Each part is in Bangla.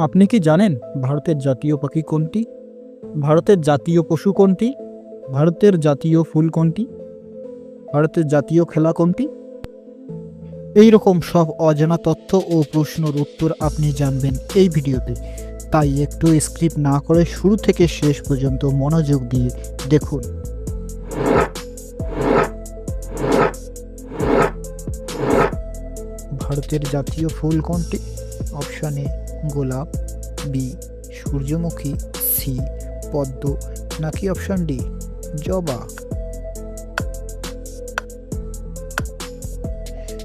আপনি কি জানেন ভারতের জাতীয় পাখি কোনটি? ভারতের জাতীয় পশু কোনটি? ভারতের জাতীয় ফুল কোনটি? ভারতের জাতীয় খেলা কোনটি? এই রকম সব অজানা তথ্য ও প্রশ্নের উত্তর আপনি জানবেন এই ভিডিওতে। তাই একটু স্ক্রিপ্ট না করে শুরু থেকে শেষ পর্যন্ত মনোযোগ দিয়ে দেখুন। ভারতের জাতীয় ফুল কোনটি? অপশন এ গোলাপ, বি সূর্যমুখী, সি পদ্ম, নাকি অপশন ডি জবা?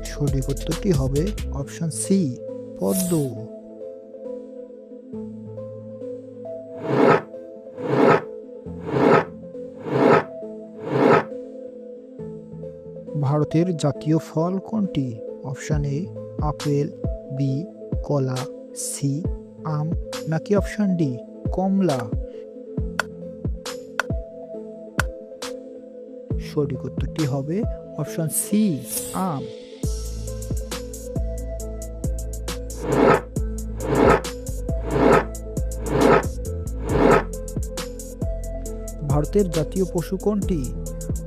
সঠিক উত্তরটি হবে অপশন সি পদ্ম। ভারতের জাতীয় ফল কোনটি? অপশন এ আপেল, বি কলা, সি আম, নাকি অপশন ডি কমলা? সঠিক উত্তরটি হবে অপশন সি আম। ভারতের জাতীয় পশু কোনটি?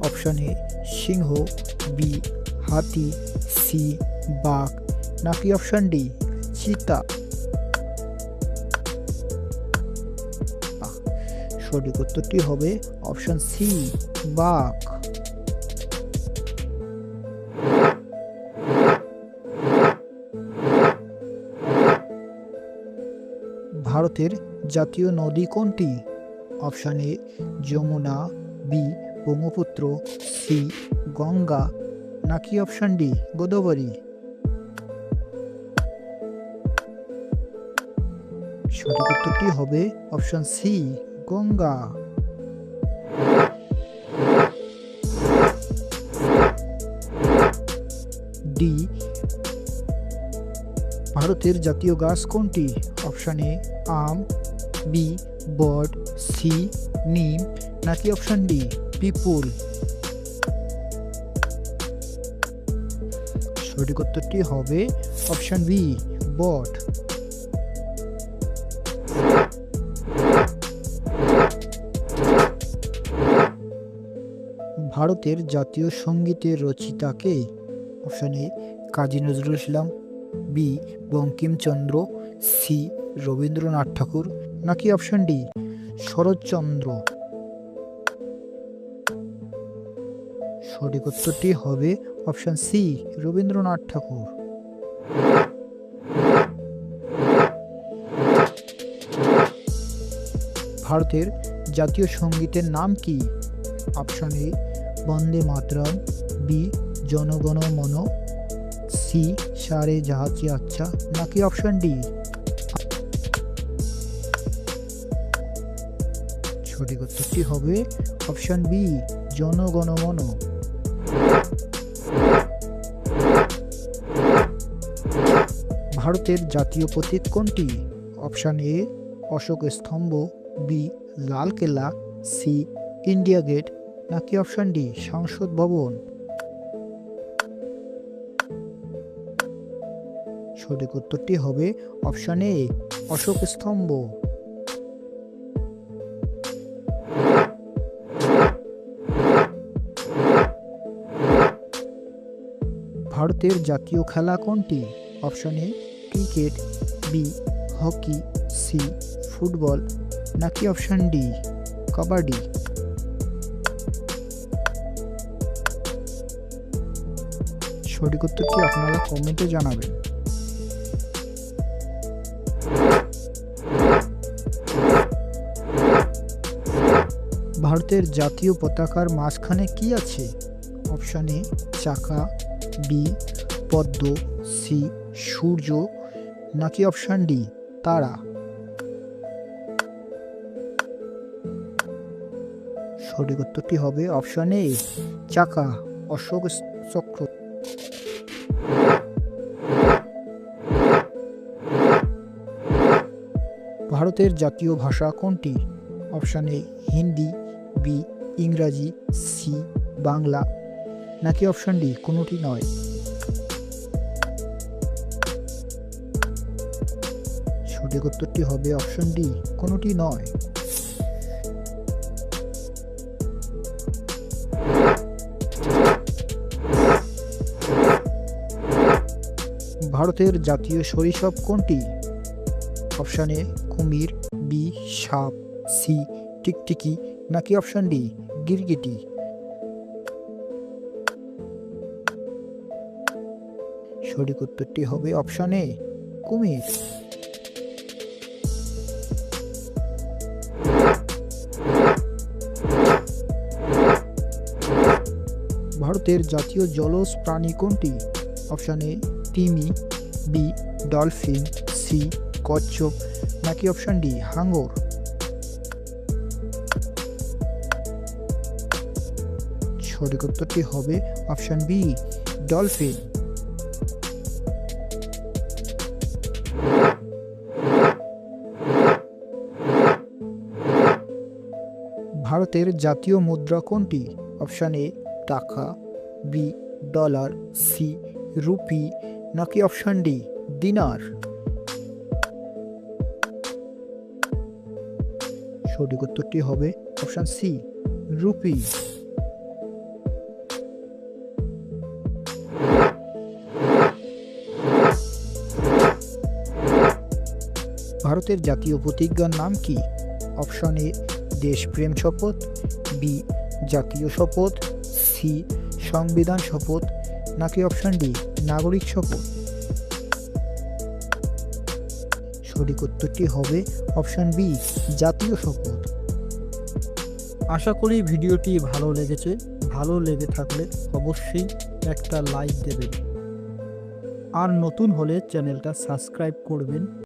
অপশন এ সিংহ, বি হাতি, সি বাঘ, নাকি অপশন ডি চিতা? সঠিক উত্তরটি হবে অপশন সি বাঘ। ভারতের জাতীয় নদী কোনটি? Option A Yamuna, B Brahmaputra, C Ganga, নাকি অপশন ডি গোদাবরী? সঠিক উত্তরটি হবে অপশন সি গঙ্গা। ডি ভারতের জাতীয় গাছ কোনটি? অপশন এ আম, বি বট, সি নিম, নাকি অপশন ডি পিপুল? সঠিক উত্তরটি হবে অপশন বি বট। ভারতের জাতীয় সঙ্গীতের রচয়িতা কে? Option A Kazi Nazrul Islam, B Bankimchandra, C Rabindranath Thakur, নাকি অপশন ডি শরৎচন্দ্র? সঠিক উত্তরটি হবে অপশন সি রবীন্দ্রনাথ ঠাকুর। ভারতের জাতীয় সঙ্গীতের নাম কি? Option A Vande Mataram, B জনগণ মন, সি সারে জাহাজে আচ্ছা, নাকি অপশন ডি? সঠিক উত্তরটি হবে অপশন বি জনগণ মন। ভারতের জাতীয় প্রতীক কোনটি? অপশন এ অশোক স্তম্ভ, বি লাল কেল্লা, সি ইন্ডিয়া গেট, নাকি অপশন ডি সংসদ ভবন? সঠিক উত্তরটি হবে অপশন এ অশোক স্তম্ভ। ভারতের জাতীয় খেলা কোনটি? Option A cricket, B hockey, C football, নাকি অপশন ডি কাবাডি? সঠিক উত্তরটি আপনারা কমেন্টে জানাবেন। ভারতের জাতীয় পতাকার মাঝখানে কি আছে? অপশন এ চাকা, বি পদ্ম, সি সূর্য, নাকি অপশন ডি তারা? সঠিক উত্তরটি হবে অপশন এ চাকা, অশোক চক্র। ভারতের জাতীয় ভাষা কোনটি? অপশন এ হিন্দি, বি ইংরাজি, সি বাংলা, নাকি অপশন ডি কোনোটি নয়? সঠিক সঠিক উত্তরটি হবে অপশন ডি, কোনোটি নয়। ভারতের জাতীয় সরিসৃপ কোনটি? অপশন এ কুমির, বি সাপ, সি টিকটিকি, নাকি অপশন ডি গিরগিটি। সঠিক উত্তরটি হবে অপশন এ কুমির। ভারতের জাতীয় জলজ প্রাণী কোনটি? অপশন এ তিমি, বি ডলফিন, সি কচ্ছপ, নাকি অপশন ডি হাঙর। সঠিক উত্তরটি হবে অপশন বি ডলফিন। ভারতের জাতীয় মুদ্রা কোনটি? অপশন এ টাকা, বি ডলার, সি রুপি, নাকি অপশন ডি দিনার। সঠিক উত্তরটি হবে অপশন সি রুপি। ভারতের জাতীয় প্রতিজ্ঞার নাম কি? অপশন এ দেশপ্রেম শপথ, বি জাতীয় শপথ, সি সংবিধান শপথ, নাকি অপশন ডি নাগরিক শপথ। সঠিক উত্তরটি হবে অপশন বি জাতীয় শপথ। আশা করি ভিডিওটি ভালো লেগেছে। ভালো লেগে থাকলে অবশ্যই একটা লাইক দেবেন, আর নতুন হলে চ্যানেলটা সাবস্ক্রাইব করবেন।